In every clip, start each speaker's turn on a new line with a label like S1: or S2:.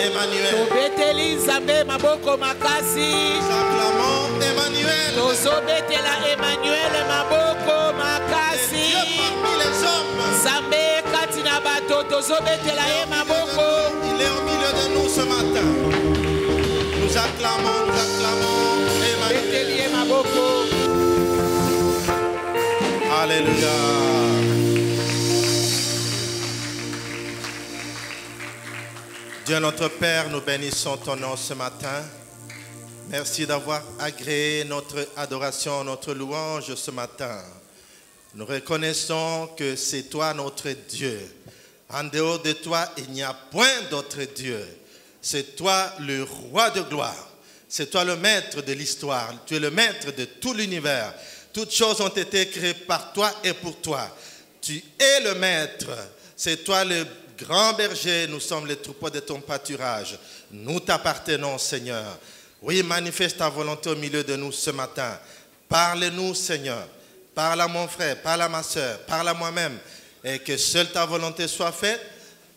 S1: Emmanuel.
S2: Tobeteli Nzambe maboko makasi.
S1: Nous acclamons Emmanuel.
S2: Tozobetela Emmanuel maboko makasi.
S1: Dieu parmi les hommes.
S2: Nzambe kati na bato tozobetela ye maboko.
S1: Il est au milieu de nous ce matin. Nous acclamons Emmanuel.
S2: Beteli ye maboko.
S1: Alléluia. Dieu notre Père, nous bénissons ton nom ce matin. Merci d'avoir agréé notre adoration, notre louange ce matin. Nous reconnaissons que c'est toi notre Dieu. En dehors de toi, il n'y a point d'autre Dieu. C'est toi le roi de gloire. C'est toi le maître de l'histoire. Tu es le maître de tout l'univers. Toutes choses ont été créées par toi et pour toi. Tu es le maître. C'est toi le grand berger. Nous sommes les troupeaux de ton pâturage. Nous t'appartenons, Seigneur. Oui, manifeste ta volonté au milieu de nous ce matin. Parle-nous, Seigneur. Parle à mon frère, parle à ma soeur, parle à moi-même. Et que seule ta volonté soit faite.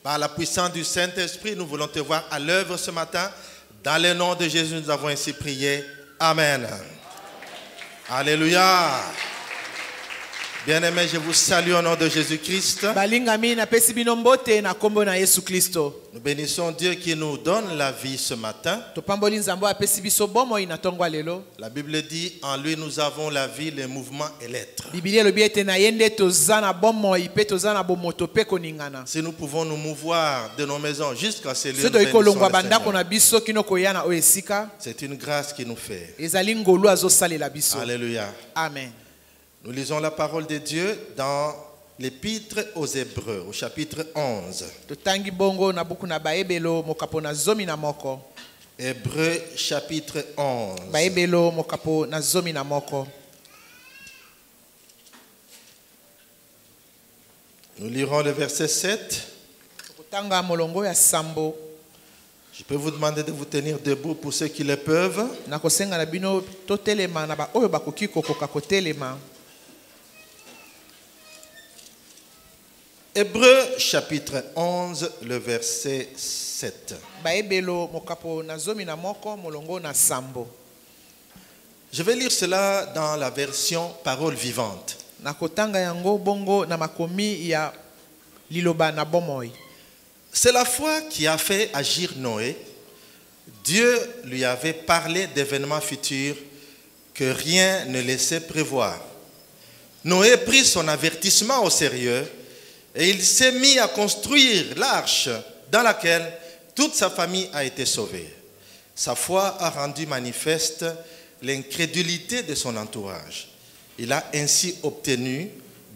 S1: Par la puissance du Saint-Esprit, nous voulons te voir à l'œuvre ce matin. Dans le nom de Jésus, nous avons ainsi prié. Amen. Alléluia. Bien-aimés, je vous salue au nom de Jésus-Christ. Nous bénissons Dieu qui nous donne la vie ce matin. La Bible dit, en lui nous avons la vie, le mouvement et l'être. Si nous pouvons nous mouvoir de nos maisons jusqu'à ces lieux, c'est une grâce qui nous fait. Alléluia.
S2: Amen.
S1: Nous lisons la parole de Dieu dans l'épître aux Hébreux, au chapitre 11. Hébreux, chapitre 11. Nous lirons le verset 7. Je peux vous demander de vous tenir debout pour ceux qui le peuvent. Hébreux chapitre 11, le verset 7. Je vais lire cela dans la version parole vivante. C'est la foi qui a fait agir Noé. Dieu lui avait parlé d'événements futurs que rien ne laissait prévoir. Noé prit son avertissement au sérieux et il s'est mis à construire l'arche dans laquelle toute sa famille a été sauvée. Sa foi a rendu manifeste l'incrédulité de son entourage. Il a ainsi obtenu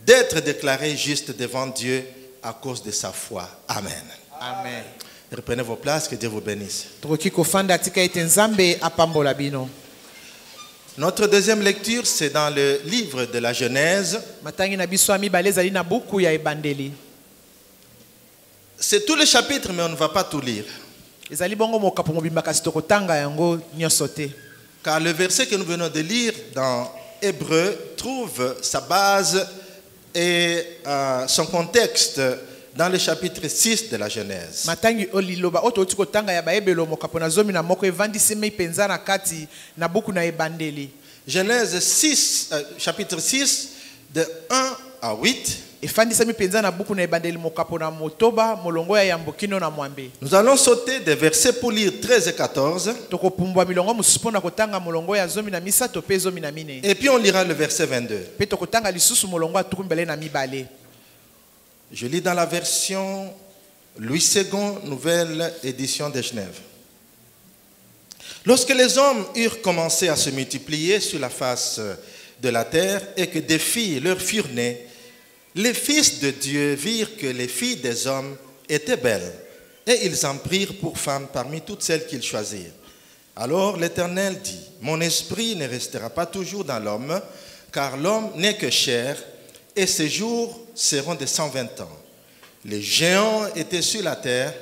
S1: d'être déclaré juste devant Dieu à cause de sa foi. Amen.
S2: Amen.
S1: Reprenez vos places, que Dieu vous bénisse. Notre deuxième lecture, c'est dans le livre de la Genèse. C'est tout le chapitre, mais on ne va pas tout lire. Car le verset que nous venons de lire dans Hébreux trouve sa base et son contexte dans le chapitre 6 de la Genèse. Genèse 6, chapitre 6, de 1 à 8. Nous allons sauter des versets pour lire 13 et 14. Et puis on lira le verset 22. Je lis dans la version Louis II, nouvelle édition de Genève. Lorsque les hommes eurent commencé à se multiplier sur la face de la terre et que des filles leur furent nées, les fils de Dieu virent que les filles des hommes étaient belles et ils en prirent pour femmes parmi toutes celles qu'ils choisirent. Alors l'Éternel dit, « Mon esprit ne restera pas toujours dans l'homme, car l'homme n'est que chair, et ses jours seront de 120 ans. » Les géants étaient sur la terre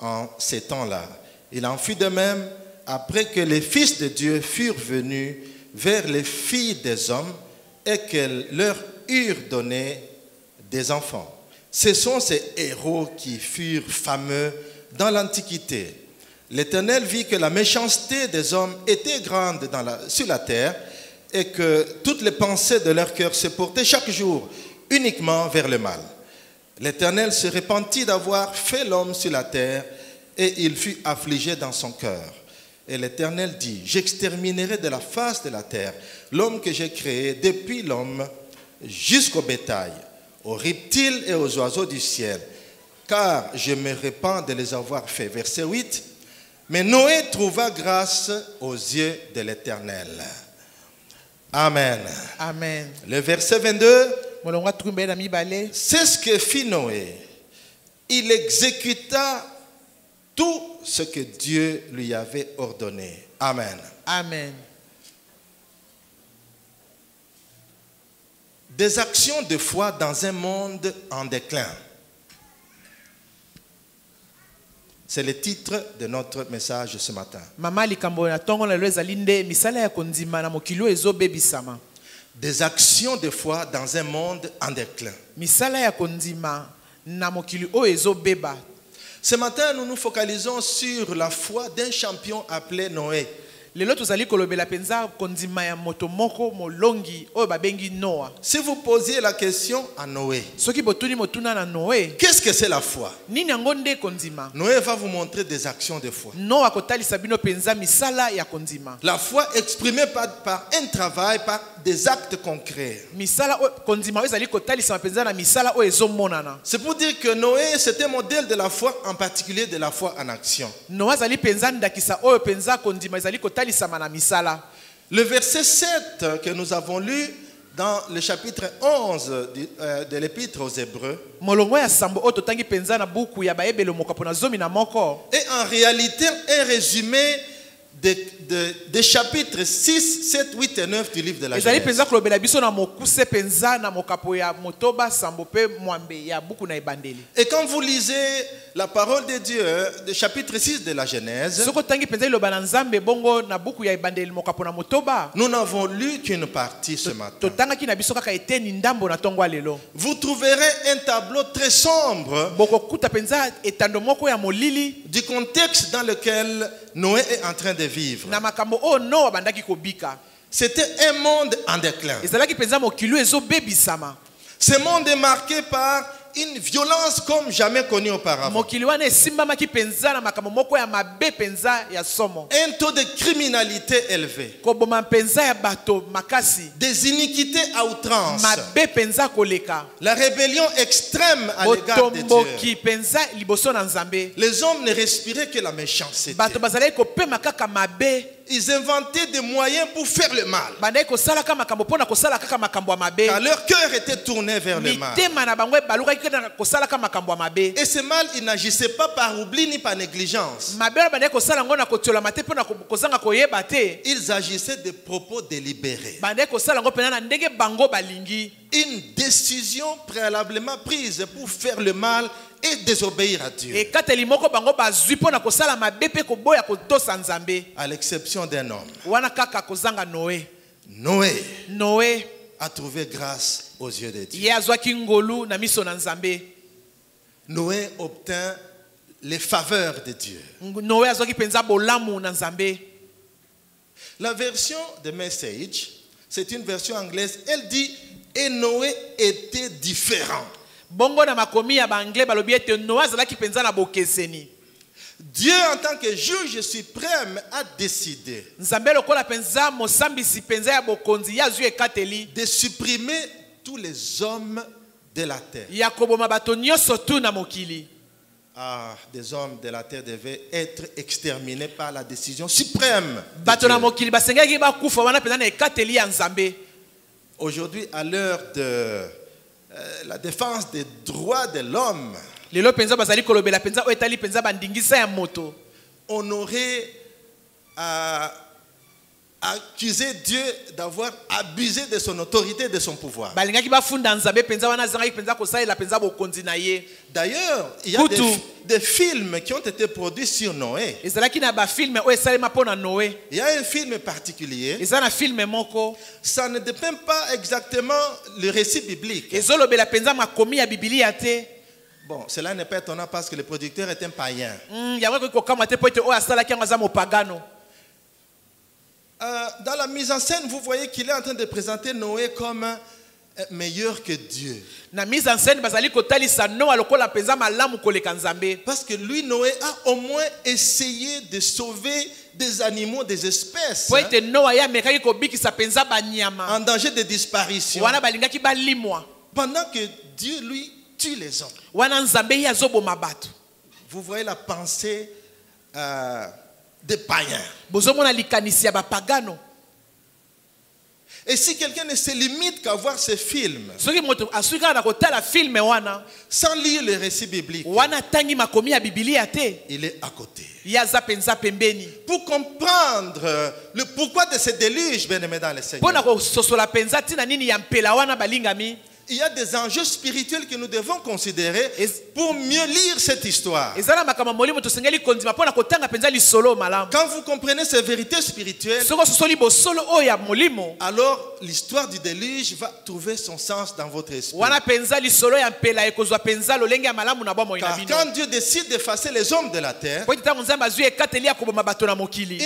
S1: en ces temps-là. Il en fut de même après que les fils de Dieu furent venus vers les filles des hommes et qu'elles leur eurent donné des enfants. Ce sont ces héros qui furent fameux dans l'Antiquité. l'Éternel vit que la méchanceté des hommes était grande sur la terre et que toutes les pensées de leur cœur se portaient chaque jour uniquement vers le mal. L'Éternel se repentit d'avoir fait l'homme sur la terre et il fut affligé dans son cœur. Et l'Éternel dit, j'exterminerai de la face de la terre l'homme que j'ai créé, depuis l'homme jusqu'au bétail, aux reptiles et aux oiseaux du ciel, car je me repens de les avoir faits. Verset 8. Mais Noé trouva grâce aux yeux de l'Éternel. Amen.
S2: Amen.
S1: Le verset 22.
S2: C'est
S1: ce que fit Noé. Il exécuta tout ce que Dieu lui avait ordonné. Amen.
S2: Amen.
S1: Des actions de foi dans un monde en déclin. C'est le titre de notre message ce matin. Des actions de foi dans un monde en déclin. Ce matin, nous nous focalisons sur la foi d'un champion appelé Noé.
S2: Si
S1: vous posiez la question à Noé, qu'est-ce que c'est la foi? Noé va vous montrer des actions de foi. La foi exprimée par un travail, par des actes concrets. C'est pour dire que Noé, c'était un modèle de la foi, en particulier de la foi en action. Le verset 7 que nous avons lu dans le chapitre 11 de l'épître aux Hébreux est en réalité un résumé des chapitres 6, 7, 8 et 9 du livre de la Genèse. Et quand vous lisez la parole de Dieu, le chapitre 6 de la Genèse, nous n'avons lu qu'une partie ce matin. Vous trouverez un tableau très sombre du contexte dans lequel Noé est en train de vivre. C'était un monde en déclin. Ce monde est marqué par une violence comme jamais connue auparavant. Un taux de criminalité élevé. Des iniquités à outrance. La rébellion extrême à l'égard de Dieu. Les hommes ne respiraient que la méchanceté. Ils inventaient des moyens pour faire le mal. Car leur cœur était tourné vers le mal. Et ce mal, il n'agissait pas par oubli ni par négligence. Ils agissaient de propos délibérés. Une décision préalablement prise pour faire le mal et désobéir à Dieu. À l'exception d'un homme. Noé a trouvé grâce aux yeux de Dieu. Noé obtint les faveurs de Dieu. La version de Message, c'est une version anglaise, elle dit « Et Noé était différent ». Dieu en tant que juge suprême a décidé de supprimer tous les hommes de la terre. Des hommes de la terre devaient être exterminés par la décision suprême de Dieu. Aujourd'hui, à l'heure de la défense des droits de l'homme, on aurait accusé Dieu d'avoir abusé de son autorité et de son pouvoir. D'ailleurs, il y a des films qui ont été produits sur Noé. Il y a un film particulier. Ça ne dépend pas exactement du récit biblique. Bon, cela n'est pas étonnant parce que le producteur est un païen. Dans la mise en scène, vous voyez qu'il est en train de présenter Noé comme meilleur que Dieu. Parce que lui, Noé, a au moins essayé de sauver des animaux, des espèces en danger de disparition. Pendant que Dieu, lui, tue les hommes. Vous voyez la pensée des païens. Et si quelqu'un ne se limite qu'à voir ces films sans lire le récit biblique, il est à côté. Pour comprendre le pourquoi de ce déluge, bien-aimé dans le Seigneur, il y a des enjeux spirituels que nous devons considérer pour mieux lire cette histoire. Quand vous comprenez ces vérités spirituelles, alors l'histoire du déluge va trouver son sens dans votre esprit. Car quand Dieu décide d'effacer les hommes de la terre, il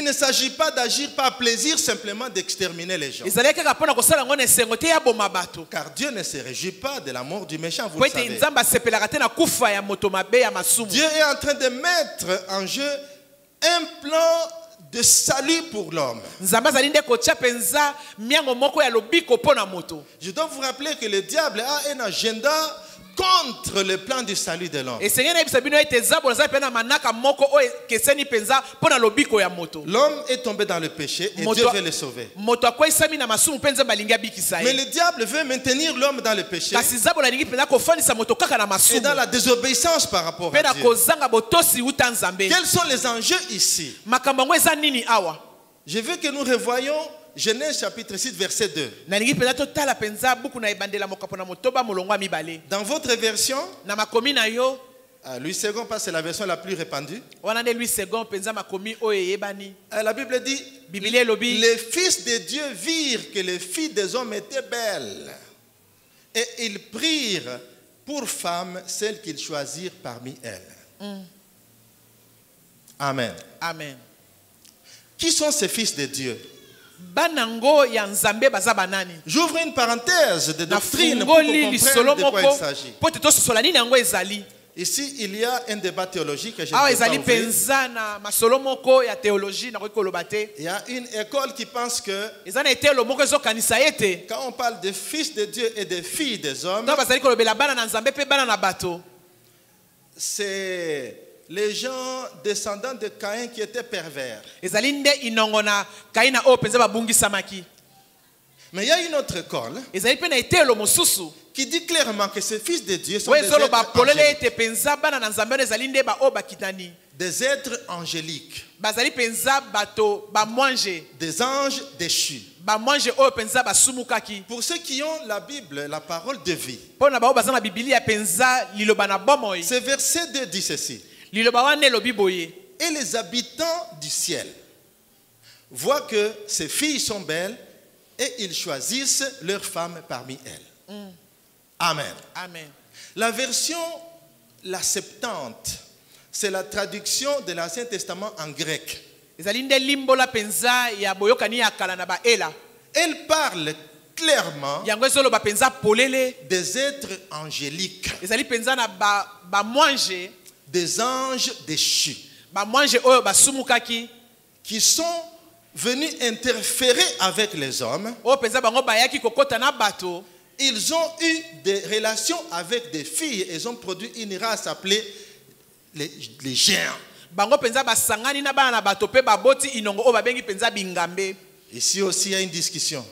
S1: ne s'agit pas d'agir par plaisir, simplement d'exterminer les gens. Car Dieu ne se réjouit pas de la mort du méchant, vous le savez. Dieu est en train de mettre en jeu un plan de salut pour l'homme. Je dois vous rappeler que le diable a un agenda contre le plan du salut de l'homme. L'homme est tombé dans le péché et Dieu veut le sauver. Mais le diable veut maintenir l'homme dans le péché et dans la désobéissance par rapport à Dieu. Quels sont les enjeux ici? Je veux que nous revoyions Genèse chapitre 6 verset 2. Dans votre version, Louis II, parce que c'est la version la plus répandue, la Bible dit, les fils de Dieu virent que les filles des hommes étaient belles et ils prirent pour femmes celles qu'ils choisirent parmi elles. Amen.
S3: Amen.
S1: Qui sont ces fils de Dieu? J'ouvre une parenthèse de doctrine pour qu'on comprenne de quoi il s'agit. Ici, il y a un débat théologique que je ne peux pas ouvrir. Il y a une école qui pense que quand on parle de fils de Dieu et de filles des hommes, c'est les gens descendants de Caïn qui étaient pervers. Mais il y a une autre école qui dit clairement que ces fils de Dieu sont des êtres angéliques, des anges déchus. Pour ceux qui ont la Bible, la parole de vie, ce verset 2 dit ceci. Et les habitants du ciel voient que ces filles sont belles et ils choisissent leurs femmes parmi elles. Amen.
S3: Amen.
S1: La version, la Septante, c'est la traduction de l'Ancien Testament en grec. Elle parle clairement des êtres angéliques, des anges déchus qui sont venus interférer avec les hommes. Ils ont eu des relations avec des filles. Ils ont produit une race appelée les géants. Ici aussi il y a une discussion.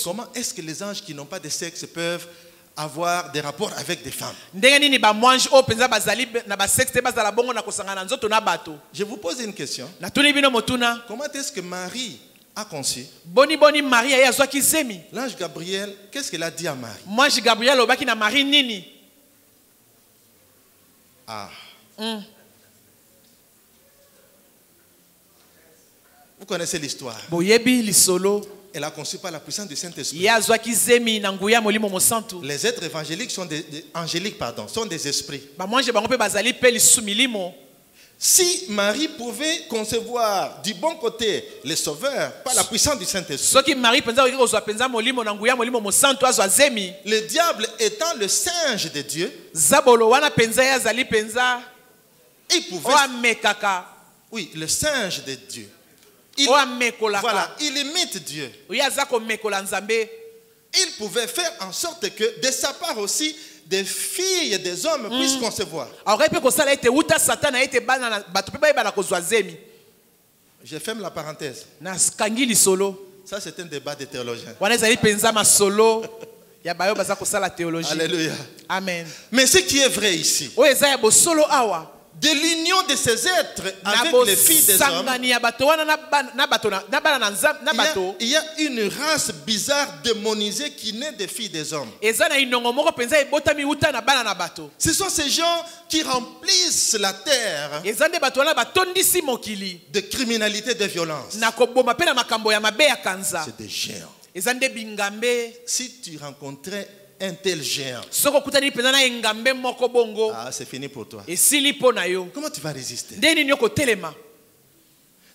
S1: Comment est-ce que les anges qui n'ont pas de sexe peuvent avoir des rapports avec des femmes? Je vous pose une question. Comment est-ce que Marie a conçu? L'ange Gabriel, qu'est-ce qu'il a dit à Marie? Vous connaissez l'histoire. elle a conçu par la puissance du Saint-Esprit.
S2: ye azwaki zemi na nguya molimo mosantu.
S1: Les êtres évangéliques sont sont des esprits.
S2: Bamwanje bango mpe bazali mpe lisusu milimo.
S1: Si Marie pouvait concevoir du bon côté les sauveurs par la puissance du Saint-Esprit,
S2: soki Marie penza okoki kozwa penza molimo na nguya molimo mosantu azwa zemi,
S1: le diable étant le singe de Dieu,
S2: zabolo wana penza ye azali penza
S1: il pouvait...
S2: o amekaka,
S1: Oui, le singe de Dieu.
S2: o amekolaka.
S1: Voilà, il imite Dieu.
S2: Ye aza komekola Nzambe.
S1: Il pouvait faire en sorte que de sa part aussi, des filles et des hommes puissent concevoir.
S2: akoki mpe kosala ete uta satana ete bana na bato mpe bayebana kozwa zemi.
S1: Je ferme la parenthèse.
S2: Nakangi lisolo
S1: Ça, c'est un débat de théologiens.
S2: wana ezali penza masolo ya bayo baza kosala théologie.
S1: Alléluia.
S2: Amen.
S1: Mais ce qui est vrai ici,
S2: Oyo eza ya bosolo awa
S1: de l'union de ces êtres
S2: na
S1: avec les filles des hommes,
S2: bosangani ya bato wana na bana na Nzambe na bato,
S1: il y a une race bizarre démonisée qui naît des filles des hommes.
S2: eza na inongo moko penza ebotami uta na bana na bato.
S1: Ce sont ces gens qui remplissent la terre
S2: Eza nde bato wana batondisi mokili
S1: de criminalité, de violence.
S2: na koboma mpe na makambo ya mabe ya kanza.
S1: C'est des géants.
S2: Eza nde bingambe.
S1: Si tu rencontrais un tel géant,
S2: Soko okutani penza na engambe moko bongo,
S1: ah, c'est fini pour toi.
S2: esili mpo na yo.
S1: Comment tu vas résister?
S2: Nde nini yo kotelema?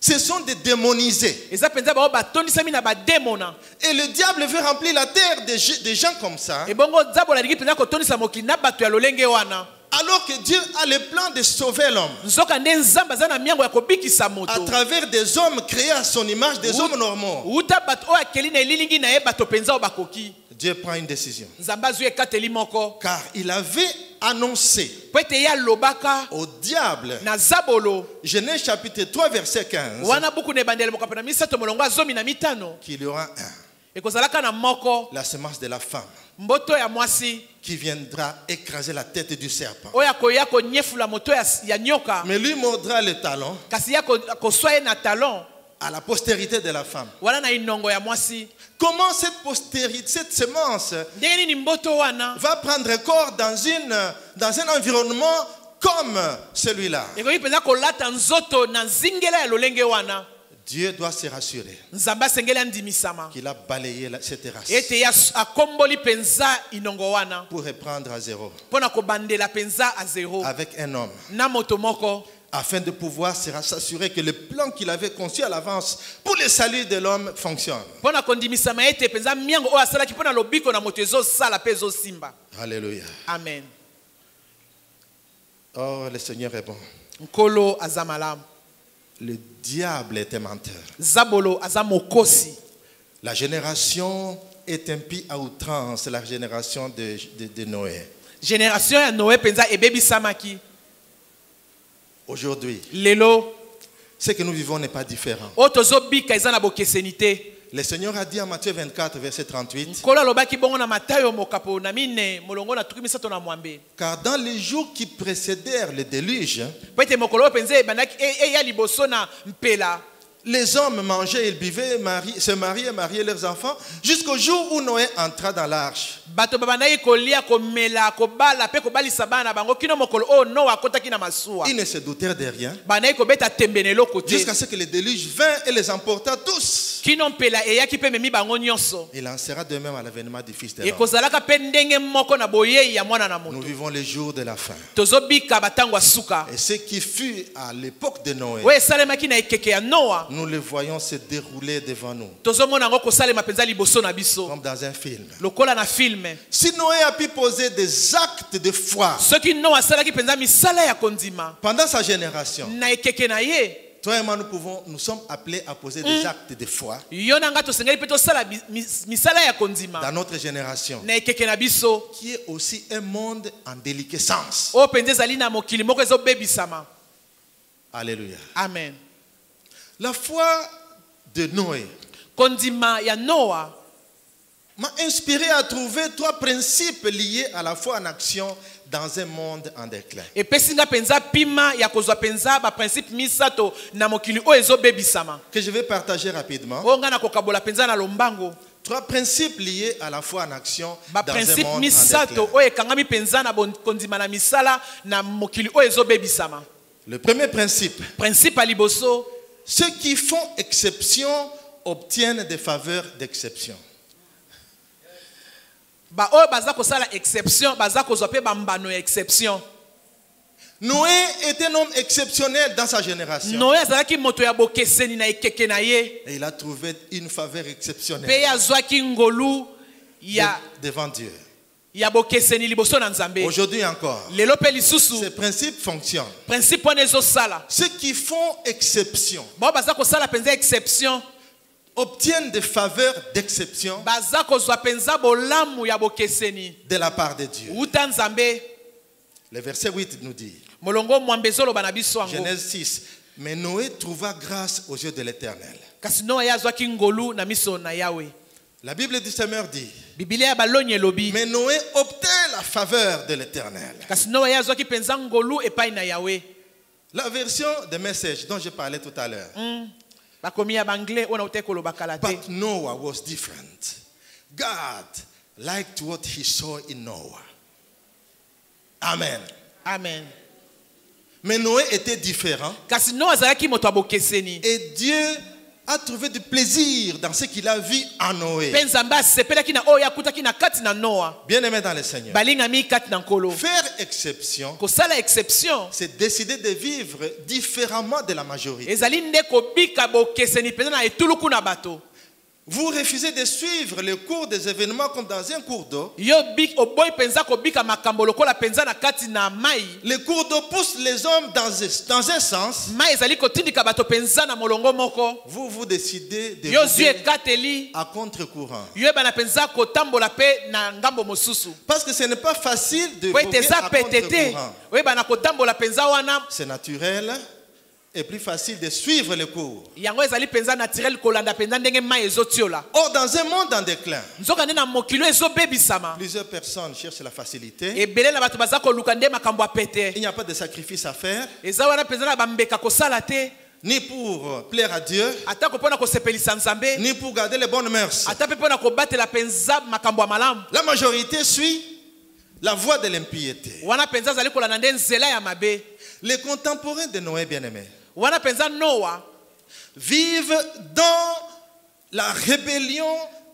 S1: Ce sont des démonisés.
S2: Eza penza bao batondisami na bademona.
S1: Et le diable veut remplir la terre des gens comme ça.
S2: Ebongo nzambo alingi penza kotondisa mokili na bato ya lolenge wana.
S1: Alors que Dieu a le plan de sauver l'homme.
S2: Nzoka nde nzambe aza na miango ya kobikisa
S1: À
S2: moto.
S1: travers des hommes créés à son image, des hommes normaux.
S2: Uta bato oyo akeli na elilingi na ye bato penza oyo bakoki.
S1: Dieu prend une décision.
S2: Nzambe azwi ekateli moko.
S1: Car il avait annoncé
S2: Po ete ye alobaka
S1: au diable,
S2: na zabolo.
S1: Genèse chapitre 3 verset 15,
S2: Wana buku na ebandeli mokapi na misato molongo ya 15.
S1: qu'il y aura un,
S2: Ekozalaka na moko
S1: la semence de la femme,
S2: mboto ya mwasi
S1: qui viendra écraser la tête du serpent.
S2: oyo akoya konyefula moto ya nyoka.
S1: Mais lui mordra le talon
S2: Kasi ya koswa ye na talon
S1: à la postérité de la femme.
S2: wana na inongo ya mwasi.
S1: Comment cette postérité, cette semence
S2: Ndenge nini mboto wana
S1: va prendre corps dans un environnement comme celui-là?
S2: ekoki mpenza kolata nzoto na nzingela ya lolenge wana.
S1: Dieu doit se rassurer
S2: Nzambe asengeli andimisama
S1: qu'il a balayé cette race
S2: ete ya akomboli penza inongo wana
S1: pour reprendre à zéro
S2: mpo na kobandela penza a zero
S1: avec un homme,
S2: na moto moko,
S1: afin de pouvoir s'assurer que le plan qu'il avait conçu à l'avance pour le salut de l'homme fonctionne.
S2: mpo na kondimisama ete penza miango oyo asalaki mpo na lobiko na moto ezosala mpe ezosimba.
S1: Alléluia.
S2: Amen.
S1: Oh, le Seigneur est bon.
S2: Nkolo aza malamu.
S1: Le diable était menteur.
S2: Zabolo aza mokosi.
S1: La génération est impie à outrance, la génération de Noé.
S2: Génération ya Noé penza ebebisamaki.
S1: Aujourd'hui,
S2: Lelo
S1: ce que nous vivons n'est pas différent.
S2: oyo tozobika eza na bokeseni te.
S1: Le Seigneur a dit en Matthieu 24, verset 38,
S2: Nkolo alobaki bongo na Matayo mokapo na mine molongo na tuki misato na mwambe.
S1: car dans les jours qui précédèrent le déluge,
S2: Po ete mokolo oyo penza ebandaki eya liboso na mpela,
S1: les hommes mangeaient, ils buvaient, se mariaient, mariaient leurs enfants, jusqu'au jour où Noé entra dans l'arche.
S2: bato babandaki kolia komela kobala mpe kobalisa bana na bango kino mokolo oyo Noa akotaki na masuwa.
S1: Ils ne se doutèrent de rien,
S2: Bandaki kobeta tembe na eloko te
S1: jusqu'à ce que le déluge vint et les emporta tous.
S2: kino mpela eyaki mpe memi bango nyonso.
S1: Il en sera de même à l'avènement du Fils de l'homme.
S2: Ekozalaka mpe ndenge moko na boyei ya mwana na
S1: Nous
S2: moto.
S1: vivons les jours de la fin.
S2: Tozobika batango ya suka
S1: Et ce qui fut à l'époque de Noé,
S2: oyo esalemaki na ekeke ya Noa,
S1: nous le voyons se dérouler devant nous,
S2: tozomona yango kosalema mpenza liboso na biso
S1: comme dans un film.
S2: lokola na filme.
S1: Si Noé a pu poser des actes de foi
S2: Soki Noa asalaki mpenza misala ya kondima
S1: pendant sa génération,
S2: na ekeke na ye,
S1: toi et moi, nous sommes appelés à poser des actes de foi
S2: yo na nga tosengeli mpe tosala misala ya kondima
S1: dans notre génération,
S2: na ekeke na biso
S1: qui est aussi un monde en déliquescence.
S2: oyo mpenza ezali na mokili moko ezobebisama.
S1: Alléluia.
S2: Amen.
S1: La foi de Noé
S2: Kondima ya Noa
S1: m'a inspiré à trouver 3 principes liés à la foi en action dans un monde en déclin.
S2: epesi nga penza pima ya kozwa penza baprincipe misato na mokili oyo ezobebisama
S1: Que je vais partager rapidement.
S2: oyo nga na kokabola penza na lombango.
S1: 3 principes liés à la foi en action dans un
S2: Baprincipe
S1: monde en
S2: misato
S1: déclin.
S2: oyo ekangami penza na kondima na misala na mokili oyo ezobebisama.
S1: Le premier principe,
S2: Principe ya liboso,
S1: ceux qui font exception obtiennent des faveurs d'exception.
S2: Ba oyo baza kosala exception, baza kozwa pe bambano ya exception.
S1: Noé est un homme exceptionnel dans sa génération.
S2: Noé azalaki moto ya bokeseni na ekeke na ye.
S1: Et il a trouvé une faveur
S2: Pe
S1: exceptionnelle
S2: azwaki ngolu ya
S1: devant Dieu.
S2: ya bokeseni liboso na Nzambe.
S1: Aujourd'hui encore,
S2: Lelo pe lisusu
S1: ces principes fonctionnent.
S2: principe wana ezosala.
S1: Ceux qui font exception
S2: Bao baza kosala penza exception.
S1: obtiennent des faveurs d'exception
S2: Baza kozwa penza bolamu ya bokeseni.
S1: de la part de Dieu.
S2: Uta Nzambe.
S1: Le verset 8 nous dit,
S2: Molongo mwambezolo bana biso ango.
S1: Genèse 6, mais Noé trouva grâce aux yeux de l'Éternel.
S2: Kasi Noa ya azwaki ngolu na miso na Yahweh.
S1: La Bible du Seigneur dit,
S2: Biblia ya balonye elobi.
S1: mais Noé obtint la faveur de l'Éternel.
S2: Kasi Noa ya azwaki penza ngolu epai na Yahweh.
S1: La version de message dont je parlais tout à l'heure.
S2: Bakomi ya banglais ona ute kolobaka la te.
S1: But Noah was different. God liked what he saw in Noah. Amen.
S2: Amen.
S1: Mais Noé était différent.
S2: Kasi Noa azalaki moto abokeseni.
S1: Et Dieu a trouvé du plaisir dans ce qu'il a vu en Noé.
S2: Penzamba sepelaki na oya kutaki na kati na Noa.
S1: Bien-aimé dans le Seigneur.
S2: Balingami kati na nkolo.
S1: Faire exception,
S2: Kosala exception.
S1: c'est décider de vivre différemment de la majorité.
S2: Ezali nde kobika bokeseni penza na etuluku na bato.
S1: Vous refusez de suivre le cours des événements comme dans un cours d'eau.
S2: Yo bik oboy penza kobika makambo lokola penza na kati na mai.
S1: Le cours d'eau pousse les hommes dans un sens.
S2: Mai ezali kotindika bato penza na molongo moko.
S1: Vous décidez de
S2: Yo
S1: vivre
S2: zue kateli.
S1: à contre-courant.
S2: Yo bana penza kotambola pe na ngambo mosusu.
S1: Parce que ce n'est pas facile de
S2: Po
S1: voguer
S2: ete za
S1: à
S2: petete.
S1: contre-courant.
S2: Yo bana kotambola penza wana.
S1: C'est naturel et plus facile de suivre le cours.
S2: Yango ezali penza naturel kolanda penza ndenge mai ezotiola.
S1: Or, dans un monde en déclin,
S2: Nzoka nde na mokilo ezobebisama.
S1: plusieurs personnes cherchent la facilité.
S2: Ebele na bato baza koluka nde makambo ya pete.
S1: Il n'y a pas de sacrifice à faire,
S2: Eza wana penza na bambeka kosala te.
S1: ni pour plaire à Dieu,
S2: Ata ko pona kosepelisa Nzambe.
S1: ni pour garder les bonnes mœurs.
S2: Ata pe pona kobatela penza makambo ya malamu.
S1: La majorité suit la voie de l'impiété.
S2: Wana penza zali kolanda nde nzela ya mabe.
S1: Les contemporains de Noé, bien-aimés,
S2: Wana penza Noa
S1: vivent dans la rébellion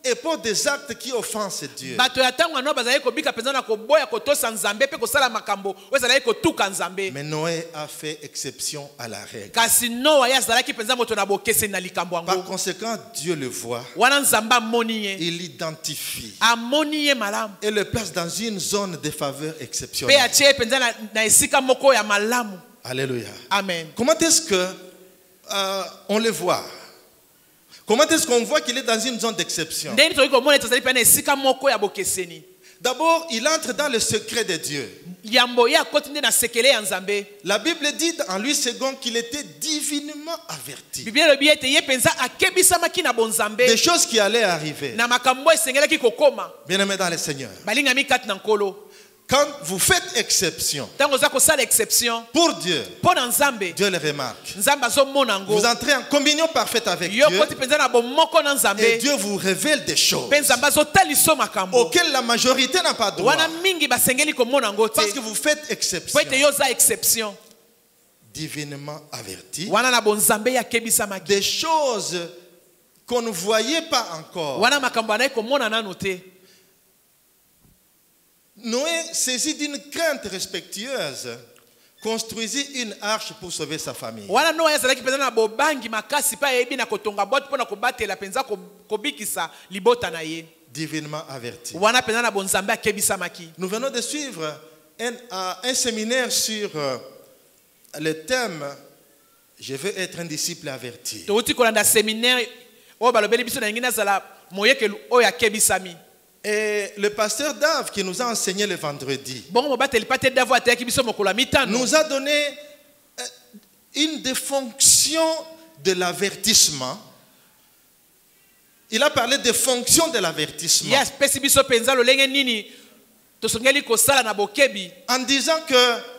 S1: et pour des actes qui offensent Dieu.
S2: bato ya tango Noa bazali kobika penza na koboya kotosa Nzambe pe kosala makambo wezali kotuka Nzambe.
S1: Mais Noé a fait exception à la règle.
S2: Kasi Noa ya zalaki penza moto na bokese na likambo
S1: Par
S2: yango.
S1: conséquent, Dieu le voit,
S2: Wana Nzamba amoni ye.
S1: il l'identifie
S2: Amoni ye malamu.
S1: et le place dans une zone de faveur
S2: Pe
S1: exceptionnelle.
S2: atie penza na esika moko ya malamu.
S1: Alléluia.
S2: Amen.
S1: Comment est-ce que on le voit? Comment est-ce qu'on voit qu'il est dans une zone d'exception?
S2: Ndeni toki komona tozali pe na esika moko ya bokeseni.
S1: D'abord, il entre dans le secret de Dieu.
S2: Yambo ya koti nde na sekele ya Nzambe.
S1: La Bible dit en lui second qu'il était divinement averti
S2: Biblia lobi ete ye penza akebisamaki na bonzambe.
S1: des choses qui allaient arriver.
S2: Na makambo esengelaki kokoma.
S1: Bien-aimés dans le Seigneur,
S2: Balingami kati na nkolo.
S1: quand vous faites exception
S2: Tango za kosala exception.
S1: pour Dieu,
S2: Po na Nzambe.
S1: Dieu le remarque.
S2: Nzambe azomona ngo.
S1: Vous entrez en communion parfaite avec
S2: Yo
S1: Dieu
S2: koti penza na bomoko na Nzambe.
S1: et Dieu vous révèle des choses
S2: Pe Nzambe azotaliso makambo.
S1: auxquelles la majorité n'a pas droit.
S2: Wana mingi basengeli komona ngo te.
S1: Parce que vous faites
S2: Po
S1: exception.
S2: ete yo za exception.
S1: Divinement averti.
S2: Wana na bonzambe ya kebisamaki.
S1: Des choses qu'on ne voyait pas encore.
S2: Wana makambo anayi komona nanu te.
S1: Noé, saisi d'une crainte respectueuse, construisit une arche pour sauver sa famille.
S2: Wana Noa yazalaki penza na bobangi makasi pa yebi na kotonga bote pona kobatela penza kobikisa libota na ye.
S1: Divinement averti.
S2: Wana penza na bonzambe akebisamaki.
S1: Nous venons de suivre un séminaire sur le thème « Je veux être un disciple averti ».
S2: Touti kolanda séminaire o balobeli biso na ngina zala moyekelu o ya kebisami.
S1: Et le pasteur Dave qui nous a enseigné le vendredi
S2: Bon mobateli pate d'avoir te kibiso mokola mitano.
S1: nous a donné une des fonctions de l'avertissement. Il a parlé des fonctions de l'avertissement
S2: Yes, pesi biso penza lolenge nini tosongeli kosala na bokebi.
S1: en disant que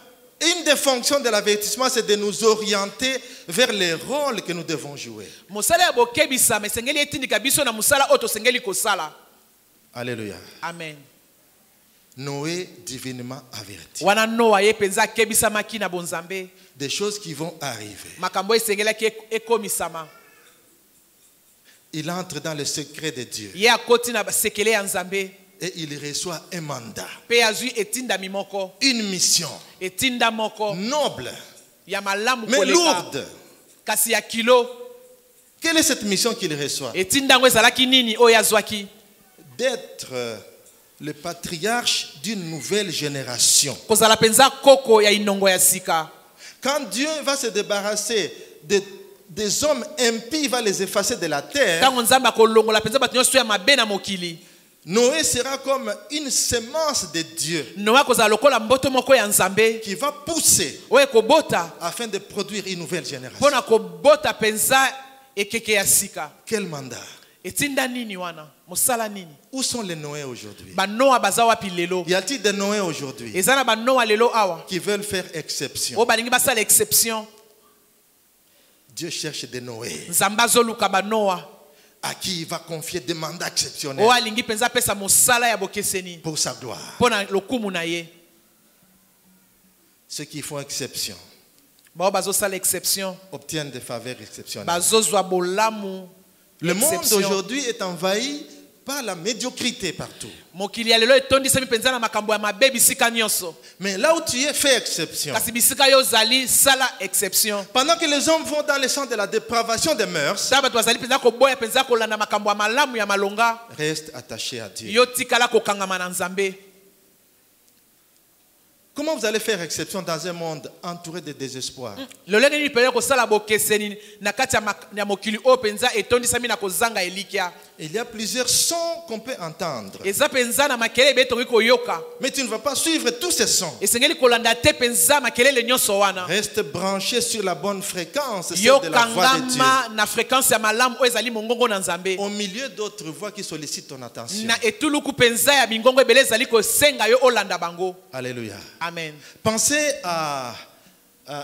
S1: une des fonctions de l'avertissement, c'est de nous orienter vers les rôles que nous devons jouer.
S2: Mosala ya bokebi sa mesengeli etindika biso na musala o tosengeli kosala.
S1: Alléluia.
S2: Amen.
S1: Noé divinement averti.
S2: Wana Noa ye penza kebisamaki na bonzambe.
S1: Des choses qui vont arriver.
S2: Makambo esengelaki ekomisama.
S1: il entre dans le secret de Dieu.
S2: ye akoti na basekele ya nzambe
S1: Et il reçoit un mandat,
S2: mpe azwi etindami moko
S1: une mission
S2: etinda moko
S1: noble,
S2: ya malamu
S1: mais
S2: koleka
S1: lourde.
S2: kasi ya kilo.
S1: Quelle est cette mission qu'il reçoit?
S2: etinda yango ezalaki nini oyo azwaki?
S1: D'être le patriarche d'une nouvelle génération.
S2: kozala mpenza koko ya inongo ya sika.
S1: Quand Dieu va se débarrasser des hommes impies, il va les effacer de la terre.
S2: ntango nzambe akolongola mpenza bato nyonso ya mabe na mokili,
S1: Noé sera comme une semence de Dieu
S2: noa akozala lokola mboto moko ya nzambe
S1: qui va pousser
S2: oyo ekobota
S1: afin de produire une nouvelle génération.
S2: mpo na kobota mpenza ekeke ya sika.
S1: Quel mandat?
S2: etinda nini wana? mosala nini?
S1: Où sont les Noé aujourd'hui?
S2: banoa baza wapi lelo?
S1: Y a-t-il des Noé aujourd'hui
S2: eza na banoa lelo awa
S1: qui veulent faire exception?
S2: oyo balingi basala exception?
S1: Dieu cherche des Noé
S2: nzambe azoluka banoa
S1: à qui il va confier des mandats exceptionnels
S2: oyo alingi mpenza apesa mosala ya bokeseni
S1: pour sa gloire.
S2: mpo na lokumu na ye.
S1: Ceux qui font exception
S2: bao bazosala exception
S1: obtiennent des faveurs exceptionnelles.
S2: bazozwa bolamu.
S1: Le monde
S2: exception.
S1: aujourd'hui est envahi par la médiocrité partout.
S2: mokili ya lelo etondisami mpenza na makambo ya mabe bisika nyonso,
S1: Mais là où tu es, fais exception.
S2: kasi bisika yo ozali sala exception.
S1: Pendant que les hommes vont dans le sens de la dépravation des mœurs,
S2: sa bato bazali mpenza koboya mpenza kolanda makambo ya malamu ya malonga,
S1: reste attaché à Dieu.
S2: yo tikala kokangama na nzambe.
S1: Comment vous allez faire exception dans un monde entouré de désespoir?
S2: lolenge nini pele kosala bokeseni na kati ya mokili oyo mpenza etondisami na kozanga elikya?
S1: Il y a plusieurs sons qu'on peut entendre.
S2: eza mpenza na makelele etongi koyoka,
S1: Mais tu ne vas pas suivre tous ces sons.
S2: esengeli kolanda te mpenza makelele nyonso wana.
S1: Reste branché sur la bonne fréquence, celle de la voix de Dieu.
S2: yokangama na fréquence ya malamu oyo ezali mongongo na nzambe,
S1: Au milieu d'autres voix qui sollicitent ton attention.
S2: na etuluku mpenza ya bingongo ebele ezali kosenga yo olanda bango.
S1: Alléluia.
S2: Amen.
S1: Pensez à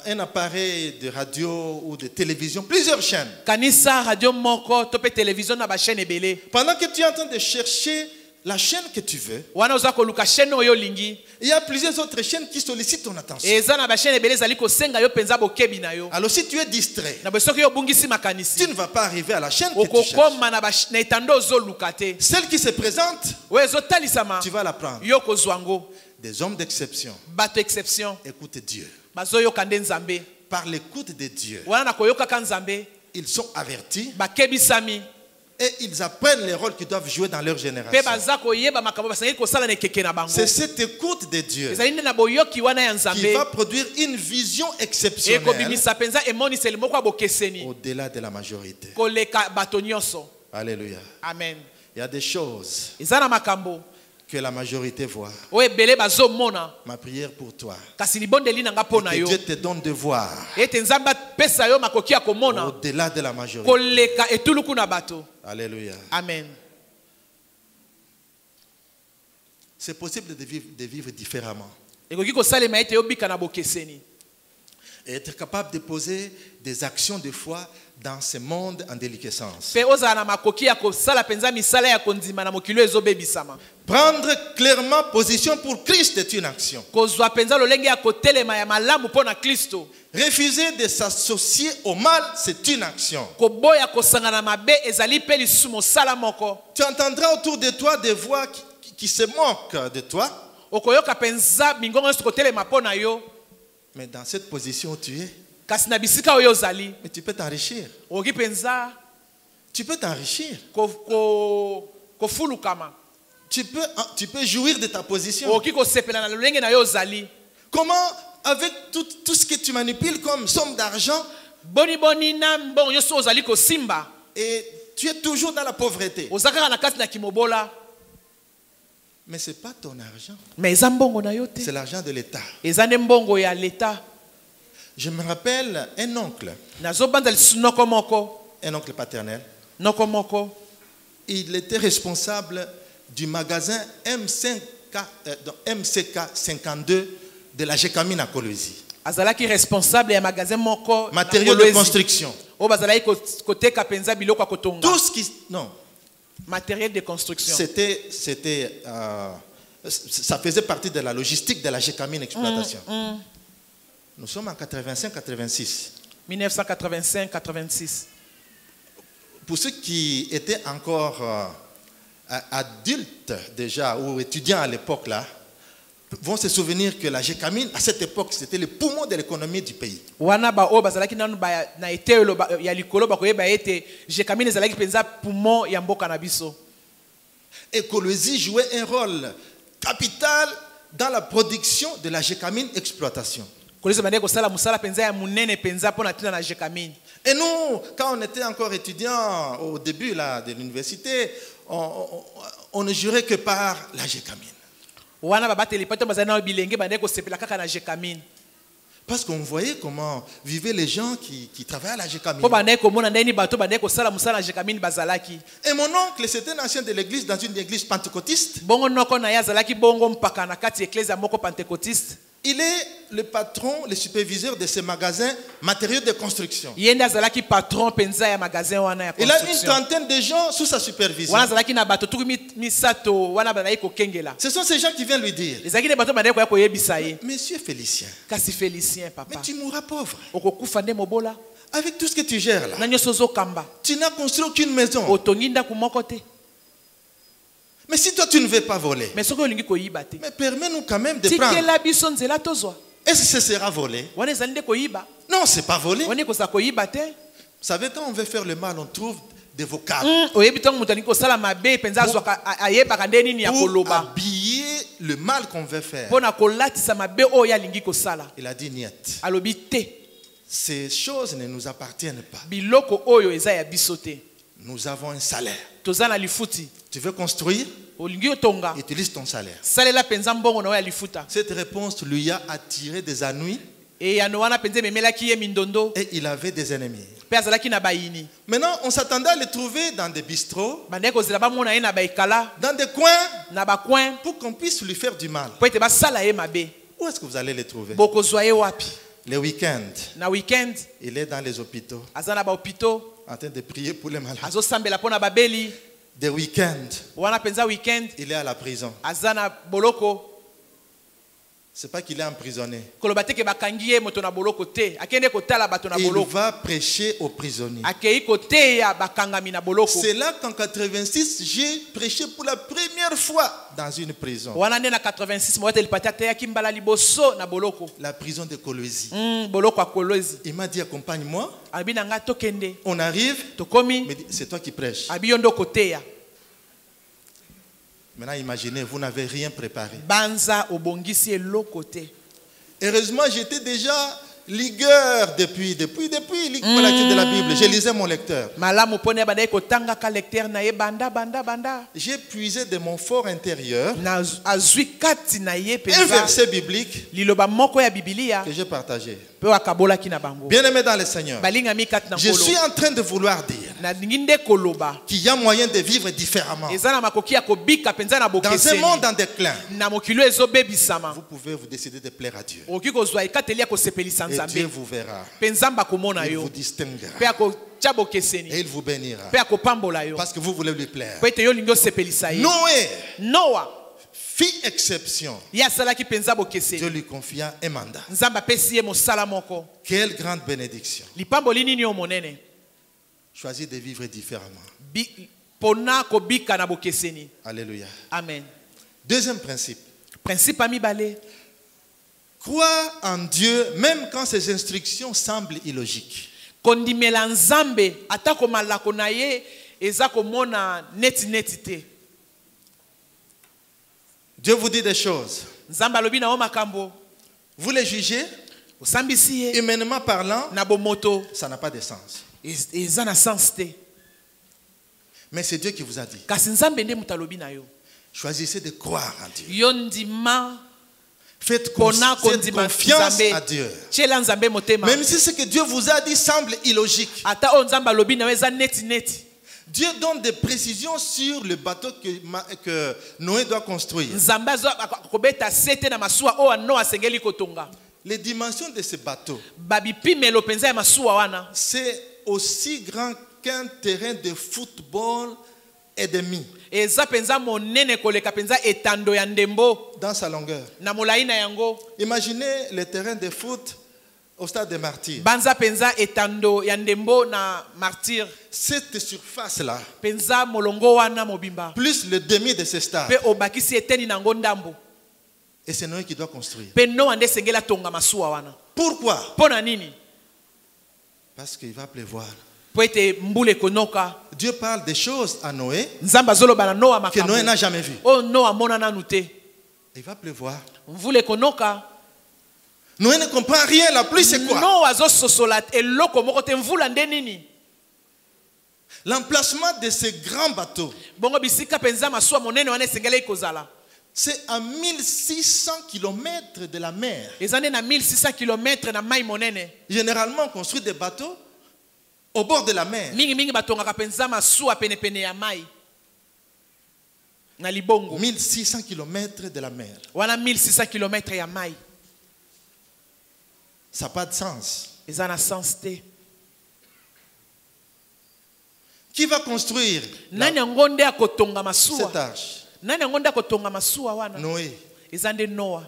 S1: un appareil de radio ou de télévision, plusieurs chaînes.
S2: kanisa radio moko to pe télévision na ba chaîne ebele,
S1: Pendant que tu es en train de chercher la chaîne que tu veux,
S2: wana oza koluka chaîne oyo lingi,
S1: il y a plusieurs autres chaînes qui sollicitent ton attention.
S2: eza na ba chaîne ebele ezali kosenga yo penza bokebi na yo.
S1: Alors si tu es distrait,
S2: Na besoki yo bungisi
S1: tu
S2: makanisi,
S1: ne vas pas arriver à la chaîne que tu cherches.
S2: okokoma na etando ozoluka te,
S1: Celle qui se présente,
S2: oyo ezotalisama
S1: tu vas la prendre.
S2: yo kozwango.
S1: Des hommes d'exception.
S2: Bato exception
S1: Écoute Dieu.
S2: bazoyoka nde nzambe,
S1: Par l'écoute de Dieu,
S2: wana na koyokaka nzambe
S1: ils sont avertis
S2: bakebisami
S1: et ils apprennent les rôles qu'ils doivent jouer dans leur
S2: mpe
S1: génération.
S2: baza koyeba makambo basengeli kosala na ekeke na bango.
S1: C'est cette écoute de Dieu
S2: ezali nde na boyoki wana ya
S1: qui
S2: nzambe
S1: va produire une vision exceptionnelle
S2: ekobimisa mpenza emoniseli moko ya bokeseni
S1: au-delà de la majorité.
S2: koleka bato nyonso.
S1: Alléluia.
S2: Amen.
S1: Il y a des choses
S2: eza na makambo
S1: que la majorité voit.
S2: oyo ebele bazomona,
S1: Ma prière pour toi,
S2: kasi libondeli na nga mpo na
S1: que
S2: yo
S1: Dieu te donne de voir
S2: ete nzambe apesa yo makoki ya komona
S1: au-delà de la majorité.
S2: koleka etuluku na bato.
S1: Alléluia.
S2: Amen.
S1: C'est possible de vivre différemment
S2: ekoki kosalema ete yobika na bokeseni
S1: et être capable de poser des actions de foi dans ce monde en déliquescence.
S2: mpe ozala na makoki ya kosala mpenza misala ya kondima na mokili oyo ezobebisama.
S1: Prendre clairement position pour Christ est une action.
S2: kozwa mpenza lolenge ya kotelema ya malamu mpo na kristo.
S1: Refuser de s'associer au mal, c'est une action.
S2: koboya kosangana na mabe ezali mpe lisusu mosala moko.
S1: Tu entendras autour de toi des voix qui se moquent de toi.
S2: okoyoka mpenza mingongo nyonso kotelema mpo na yo,
S1: Mais dans cette position où tu es,
S2: kasi na bisika oyo ozali
S1: mais tu peux t'enrichir.
S2: okoki mpenza
S1: Tu peux t'enrichir.
S2: kofulukama.
S1: Tu peux jouir de ta position.
S2: okoki kosepela na lolenge na yo ozali.
S1: Comment, avec tout ce que tu manipules comme somme d'argent,
S2: boniboni na mbongo nyonso ozali kosimba,
S1: et tu es toujours dans la pauvreté.
S2: oza kaka na kati na kimobola,
S1: Mais ce n'est pas ton argent.
S2: mais eza mbongo na yo te,
S1: C'est l'argent de l'État.
S2: eza nde mbongo ya leta.
S1: Je me rappelle un oncle
S2: nazobanza lisusu noko moko,
S1: un oncle paternel.
S2: noko moko
S1: Il était responsable du magasin MCK 52 de la Gécamine à Kolwezi.
S2: azalaki responsable ya magasin moko
S1: Matériaux de construction.
S2: oyo bazalaki koteka mpenza biloko ya kotonga.
S1: Tout ce qui... Non.
S2: Matériel de construction.
S1: Ça faisait partie de la logistique de la Gécamine exploitation. Nous sommes en 85-86.
S2: 1985-86.
S1: pour ceux qui étaient encore adultes déjà ou étudiants à l'époque là, vont se souvenir que la Gécamine, à cette époque, c'était le poumon de l'économie du pays.
S2: wana ba o bazalaki nanu ba na etelo ya likolo bakoyeba ete Gécamine ezalaki penza poumon ya mboka na biso.
S1: Et Kolwezi jouait un rôle capital dans la production de la Gécamine exploitation.
S2: Kolwezi bande kosala musala penza ya munene penza pona tina na Gécamine.
S1: Et nous, quand on était encore étudiants au début là, de l'université, on ne jurait que par la Gécamine.
S2: Wana babateli pato bazana na bilenge bande kosepela kaka na Gécamine.
S1: Parce qu'on voyait comment vivaient les gens qui travaillaient à la Gécamine.
S2: Po bande komona ndeni bato bande kosala musala na Gécamine bazalaki.
S1: Et mon oncle, c'était un ancien de l'église dans une église pentecôtiste.
S2: Bongo noko na ya zalaki bongo mpaka na kati église moko pentecôtiste.
S1: Il est le patron, le superviseur de ces magasins matériaux de construction.
S2: Yenda zalaki patron penza ya magasin wana ya
S1: Il a une
S2: construction.
S1: trentaine de gens sous sa supervision.
S2: Wana zalaki na bato tuku misato wana bazalaki kokengela.
S1: Ce sont ces gens qui viennent lui dire,
S2: Ezalaki ne bato bande ko yebisa ye.
S1: Monsieur Félicien,
S2: Kasi Félicien
S1: mais
S2: papa.
S1: tu mourras pauvre.
S2: Okokufa nde mobola.
S1: Avec tout ce que tu gères là,
S2: Na nyoso zo kamba.
S1: tu n'as construit aucune maison.
S2: Otongi ndaku moko te.
S1: Mais si toi tu ne veux pas voler,
S2: Mais soko olingi koyiba te.
S1: mais permets-nous quand même de prendre.
S2: Tikela biso nzela tozwa.
S1: Est-ce que ce sera volé?
S2: Wana ezali nde koyiba.
S1: Non, c'est pas volé. Vous
S2: Wana kosa koyiba te.
S1: savez, quand on veut faire le mal, on trouve des vocables
S2: Oyebi tongo mutani kosala mabe penza azwa ayeba nde nini ya
S1: pour
S2: koloba.
S1: habiller le mal qu'on veut faire.
S2: Pona kolatisa mabe oyo alingi kosala.
S1: Il a dit niet.
S2: Alobi te.
S1: Ces choses ne nous appartiennent pas.
S2: Biloko oyo eza ya biso te.
S1: Nous avons un salaire.
S2: Toza na lifuti.
S1: Tu veux construire?
S2: Olingi otonga.
S1: Utilise ton salaire.
S2: Salela penza mbongo na oya lifuta.
S1: Cette réponse lui a attiré des ennuis
S2: Et ya no wana penza memelaki ye mindondo.
S1: et il avait des ennemis.
S2: Pe azalaki na bayini.
S1: Maintenant, on s'attendait à le trouver dans des bistrots,
S2: Bande kozela bamona ye na baikala
S1: dans des coins,
S2: na bacoin
S1: pour qu'on puisse lui faire du mal.
S2: po ete basala ye mabe.
S1: Où est-ce que vous allez le trouver?
S2: Bokozwa ye wapi?
S1: Les week-ends,
S2: Na weekend
S1: il est dans les hôpitaux,
S2: aza na bahôpitaux
S1: en train de prier pour les malades.
S2: azosambela mpo na babeli.
S1: Des week-ends,
S2: Wana penza weekend
S1: il est à la prison.
S2: aza na boloko.
S1: C'est pas qu'il est emprisonné.
S2: Koloba te ke bakangi ye moto na boloko te. Akende kotala bato na
S1: Il
S2: boloko.
S1: va prêcher aux prisonniers.
S2: Akei koteya bakangami na boloko.
S1: C'est là qu'en 86, j'ai prêché pour la première fois dans une prison.
S2: Wana nde na 86 moto elipata te yakimbala liboso na boloko.
S1: La prison de Kolwezi.
S2: Boloko akolwezi.
S1: Il m'a dit, accompagne-moi.
S2: Abi na nga tokende.
S1: On arrive.
S2: Tokomi.
S1: Il me dit, c'est toi qui prêches.
S2: Abi yondo koteya.
S1: Maintenant, imaginez, vous n'avez rien préparé.
S2: Banza obongisi eloko te.
S1: Heureusement, j'étais déjà ligueur depuis la lecture de la Bible. Je lisais mon lecteur.
S2: Malamu pone banda kotanga ka lecteur na ye banda.
S1: J'ai puisé de mon fort intérieur
S2: Na azwi kati na ye
S1: un
S2: penza.
S1: verset biblique
S2: Liloba moko ya Biblia.
S1: que j'ai partagé.
S2: Pe wakabola kina bango.
S1: Bien-aimé dans le Seigneur,
S2: Balinga mi kati na
S1: je
S2: kolo.
S1: suis en train de vouloir dire
S2: Na nginde koloba.
S1: qu'il y a moyen de vivre différemment.
S2: Ezana makoki ya kobika penza na
S1: Dans un
S2: bokeseni.
S1: monde en déclin,
S2: Na mokilo ezobebisama.
S1: vous pouvez vous décider de plaire à Dieu.
S2: Oki kozwa ikateli ya kosepelisa
S1: Et Dieu
S2: nzambe.
S1: vous verra.
S2: Penzamba komona
S1: Il
S2: yo.
S1: vous distinguera.
S2: Pe akotya bokeseni.
S1: Et il vous bénira.
S2: Pe akopambola yo.
S1: Parce que vous voulez lui plaire.
S2: Po ete yo lingi osepelisa ye.
S1: Noé
S2: Noa
S1: fit exception.
S2: ye asalaki penza
S1: Dieu
S2: bokeseni.
S1: lui confia un mandat.
S2: Nzambe apesi ye mosala moko.
S1: Quelle grande bénédiction.
S2: Lipamboli nini yo monene.
S1: Choisis de vivre différemment.
S2: Pona kobika na bokeseni.
S1: Alléluia.
S2: Amen.
S1: Deuxième principe.
S2: Principe amibale.
S1: Crois en Dieu même quand ses instructions semblent illogiques.
S2: Kondimela nzambe atako malako na ye eza komona neti te.
S1: Dieu vous dit des choses.
S2: Nzambe alobi na o makambo.
S1: Vous les jugez,
S2: Osambisi ye
S1: humainement parlant,
S2: na bomoto.
S1: ça n'a pas de sens.
S2: Eza na sens te.
S1: Mais c'est Dieu qui vous a dit.
S2: Kasi nzambe nde mutu alobi na yo.
S1: Choisissez de croire en Dieu.
S2: Yo ndima
S1: Faites
S2: pona kondima
S1: confiance
S2: nzambe.
S1: à Dieu.
S2: Tiela nzambe motema.
S1: Même si ce que Dieu vous a dit semble illogique.
S2: Ata o nzambe alobi na yo eza neti.
S1: Dieu donne des précisions sur le bateau que Noé doit construire.
S2: Nzambe azo kobeta sete na masuwa o ano asengeli kotonga.
S1: Les dimensions de ce bateau,
S2: Babipimelo penza ya masuwa wana.
S1: c'est aussi grand qu'un terrain de football et demi
S2: Eza penza monene koleka penza etando ya ndembo
S1: dans sa longueur.
S2: na molayi na yango.
S1: Imaginez le terrain de foot au stade des martyrs.
S2: Banza penza etando ya ndembo na martyr.
S1: Cette surface-là,
S2: Penza molongo wana mobimba.
S1: plus le demi de ce stade.
S2: Pe obakisi eteni na ngondambo.
S1: Et c'est Noé qui doit construire.
S2: Pe no ande sengela tonga masuwa wana.
S1: Pourquoi?
S2: Pona nini?
S1: Parce qu'il va pleuvoir.
S2: Po ete mbule konoka.
S1: Dieu parle des choses à Noé
S2: Nzamba zolo bana Noa
S1: que
S2: makambo.
S1: Noé n'a jamais vues.
S2: Oh Noa mona nanu te.
S1: Il va pleuvoir.
S2: Mvule konoka.
S1: Noé ne comprend rien. La pluie, c'est quoi?
S2: Noa zo sosola eloko moko te mvula nde nini?
S1: L'emplacement de ces grands bateaux,
S2: Bongo bisika penza masuwa monene wana sengela ikozala.
S1: c'est à 1600 km de la mer.
S2: Ezane na 1600 km na mai monene.
S1: Généralement, on construit des bateaux au bord de la mer.
S2: Mingi mingi batongaka penza masuwa pene pene ya mai. Na libongo.
S1: 1600 km de la mer.
S2: Wana 1600 km ya mai.
S1: Ça n'a pas de sens.
S2: Ezana sens te.
S1: Qui va construire
S2: Nani ngonde akotonga
S1: cette
S2: masuwa?
S1: arche?
S2: Nani ngonde akotonga masuwa wana?
S1: Noé.
S2: Ezande Noa.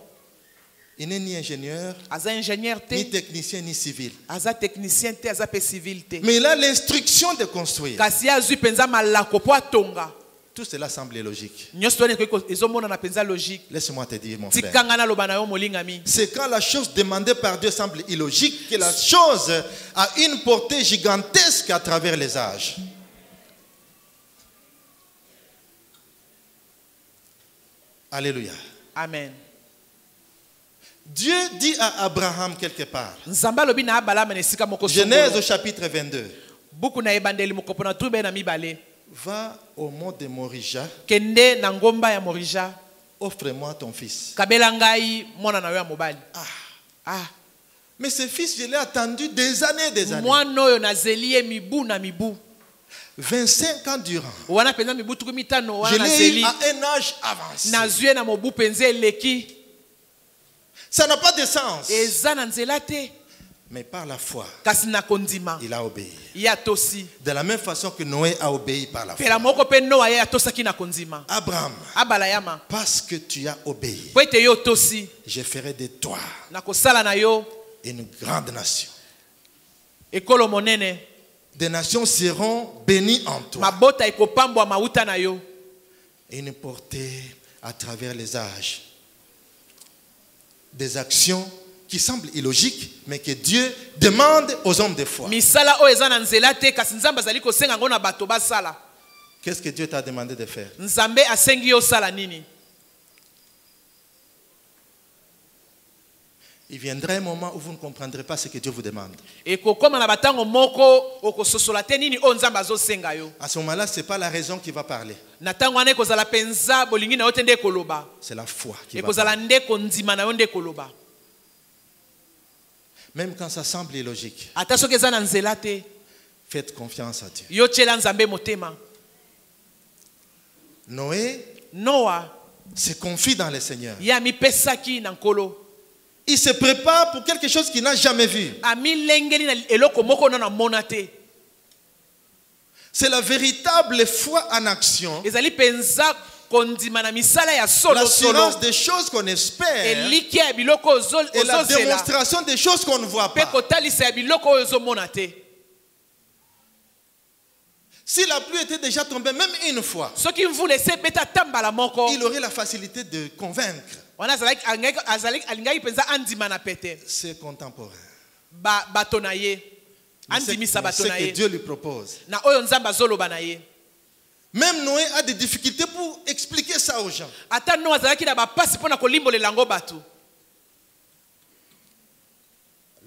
S1: Il n'est ni ingénieur,
S2: Aza ingénieur
S1: ni
S2: te.
S1: technicien, ni civil.
S2: Aza technicien te, aza pe civil te.
S1: Mais il a l'instruction de construire.
S2: Kasi azui penza malako po atonga.
S1: Tout cela semble logique.
S2: Nyonso wana ko ezomona na penza logique.
S1: Laisse-moi te dire, mon frère.
S2: Tikanga na loba na yo molingami.
S1: C'est quand la chose demandée par Dieu semble illogique que la chose a une portée gigantesque à travers les âges. Alléluia.
S2: Amen.
S1: Dieu dit à Abraham quelque part,
S2: Nzamba lobi na abalama na sika moko
S1: Genèse
S2: songolo.
S1: au chapitre 22,
S2: Buku na ebandeli mokopo na tube na mibale.
S1: va au mont de Morija,
S2: Kende na ngomba ya Morija.
S1: offre-moi ton fils.
S2: Kabela ngai mwana na yo ya mobali. Ah.
S1: Mais ce fils, je l'ai attendu des années et des années.
S2: Mwana oyo nazeli ye mibu na mibu.
S1: 25 ans durant.
S2: Wana penza mibu tuku mitano
S1: Je
S2: wana
S1: l'ai eu
S2: nazeli.
S1: à un âge avancé.
S2: Nazue na mobu penza eleki.
S1: Ça n'a pas de sens.
S2: Eza na nzela te.
S1: Mais par la foi,
S2: Kasi na kondima.
S1: il a obéi.
S2: Ya tosi.
S1: De la même façon que Noé a obéi par la foi.
S2: Pela moko pe Noa ya tosaki na kondima.
S1: Abraham,
S2: Abala yama.
S1: parce que tu as obéi,
S2: Po ete yo tosi.
S1: je ferai de toi
S2: Na kosala na yo
S1: une grande nation.
S2: ekolo monene.
S1: Des nations seront bénies en toi.
S2: Mabota ekopambwa mauta na yo.
S1: Et une portée à travers les âges. Des actions qui semblent illogiques, mais que Dieu demande aux hommes de foi.
S2: Misala o eza na nzela te kasi Nzambe azali kosenga ngo na bato basala.
S1: Qu'est-ce que Dieu t'a demandé de faire?
S2: Nzambe asengi yo sala nini?
S1: Il viendra un moment où vous ne comprendrez pas ce que Dieu vous demande.
S2: Ekokoma na batango moko okososola te nini o Nzambe azosenga yo.
S1: À ce moment-là, ce n'est pas la raison qui va parler.
S2: Na tango wana ekozala penza bolingi na yo te nde koloba.
S1: C'est la foi qui va
S2: Ekozala
S1: parler.
S2: nde kondima na yo nde koloba.
S1: Même quand ça semble illogique,
S2: Ata soki eza na nzela te,
S1: faites confiance à Dieu.
S2: yo tiela Nzambe motema.
S1: Noé
S2: Noa
S1: se confie dans le Seigneur.
S2: ye amipesaki na nkolo.
S1: Il se prépare pour quelque chose qu'il n'a jamais vu.
S2: Amilengeli na eloko moko nana mona te.
S1: C'est la véritable foi en action.
S2: Ezali penza kondima na misala ya solo
S1: L'assurance
S2: solo.
S1: des choses qu'on espère
S2: Eliki ya biloko
S1: et la
S2: ozozela.
S1: démonstration des choses qu'on ne voit
S2: Pe
S1: pas.
S2: kotalisa ya biloko oyo ozomona te.
S1: Si la pluie était déjà tombée même une fois,
S2: Soki mvula esebeta tambala moko.
S1: il aurait la facilité de convaincre
S2: Wana azalaki alingaki penza andima na pete.
S1: ses contemporains.
S2: Bato na ye.
S1: Mais
S2: Andimisa
S1: c'est
S2: bato
S1: ce
S2: na
S1: que
S2: ye.
S1: Dieu lui propose.
S2: Na oyo Nzambe azoloba na ye.
S1: Même Noé a des difficultés pour expliquer ça aux gens.
S2: Ata Noa azalaki na bapasi mpona kolimbolela yango bato.